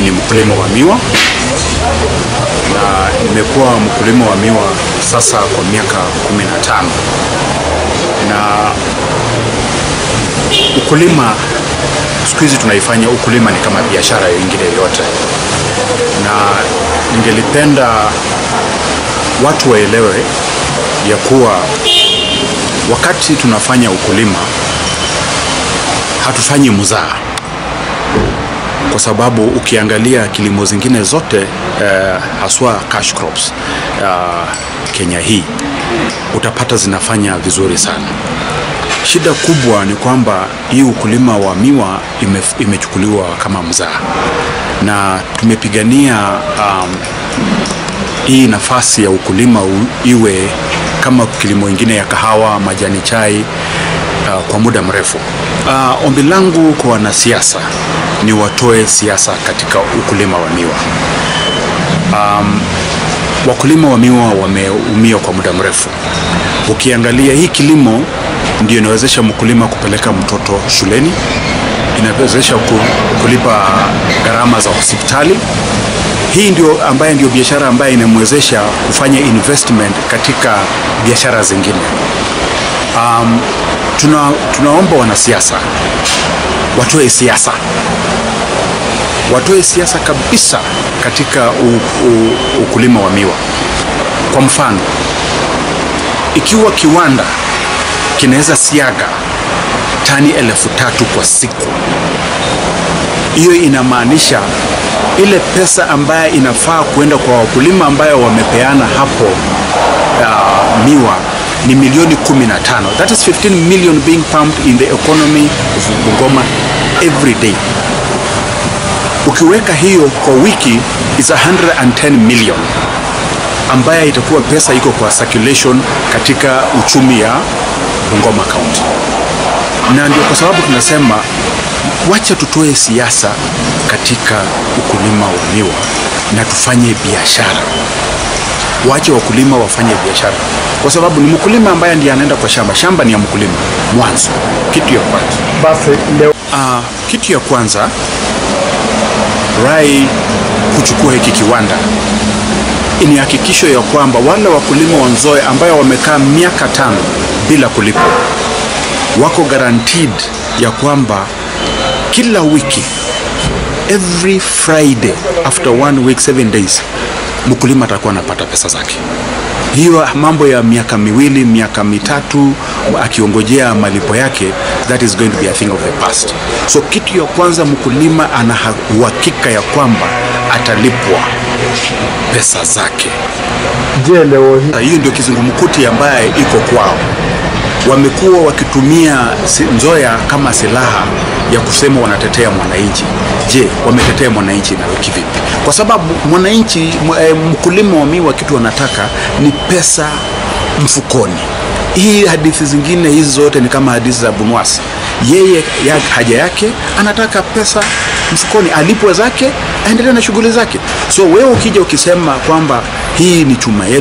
Ni mkulima wa miwa na nimekuwa mkulima wa miwa sasa kwa miaka 15. Na ukulima siku hizi tunaifanya ukulima ni kama biashara nyingine yote, na ningelipenda watu waelewe ya kuwa wakati tunafanya ukulima hatufanyi mzaha, kwa sababu ukiangalia kilimo zingine zote haswa cash crops Kenya hii utapata zinafanya vizuri sana. Shida kubwa ni kwamba hii ukulima wa miwa imechukuliwa kama mzaha, na tumepigania hii nafasi ya ukulima iwe kama kilimo ingine ya kahawa, majani chai kwa muda mrefu. Ombi langu kwa wanasiasa ni watoe siasa katika ukulima wa miwa. Wakulima wa miwa wameumia kwa muda mrefu. Ukiangalia hii kilimo ndio inawezesha mkulima kupeleka mtoto shuleni, inawezesha kulipa gharama za hospitali. Hii ndio biashara ambayo inamwezesha kufanya investment katika biashara zingine. Tunaomba wanasiasa watoe siasa kabisa katika ukulima wa miwa. Kwa mfano, ikiwa kiwanda kinaweza siaga tani 3,000 kwa siku, hiyo inamaanisha ile pesa ambayo inafaa kuenda kwa wakulima ambayo wamepeana hapo miwa ni milioni 15. That is 15 million being pumped in the economy of Bungoma every day. Ukiweka hiyo kwa wiki is 110 million ambayo itakuwa pesa iko kwa circulation katika uchumi ya Bungoma County. Na ndio kwa sababu tunasema wacha tutoe siasa katika ukulima wa miwa na tufanye biashara. Wache wakulima wafanye biashara, kwa sababu ni mkulima ambaye ndiye anaenda kwa shamba. Shamba ni ya mkulima mwanzo. Kitu ya kwanza basi leo kitu ya kwanza Rai kuchukua hiki kiwanda ni hakikisho ya kwamba wale wakulima wa Nzoia ambao wamekaa miaka 5 bila kulipwa wako guaranteed ya kwamba kila wiki, every Friday after 1 week 7 days, mkulima atakuwa anapata pesa zake. Hiyo mambo ya miaka 2, miaka 3 akiongojea malipo yake, that is going to be a thing of the past. So kitu ya kwanza, mkulima ana uhakika ya kwamba atalipwa pesa zake. Je, leo hiyo ndio kizungumkuti ambaye iko kwao. Wamekuwa wakitumia Nzoia kama silaha ya kusema wanatetea mwananchi. Je, wametetea mwananchi na kivipi? Kwa sababu mwananchi, mkulima wa miwa, kitu anataka ni pesa mfukoni. Hii hadithi zingine hizi zote ni kama hadithi za Bunwasi. Yeye haja yake anataka pesa mfukoni, alipwe zake, aendelee na shughuli zake. So wewe ukija ukisema kwamba hii ni chuma yetu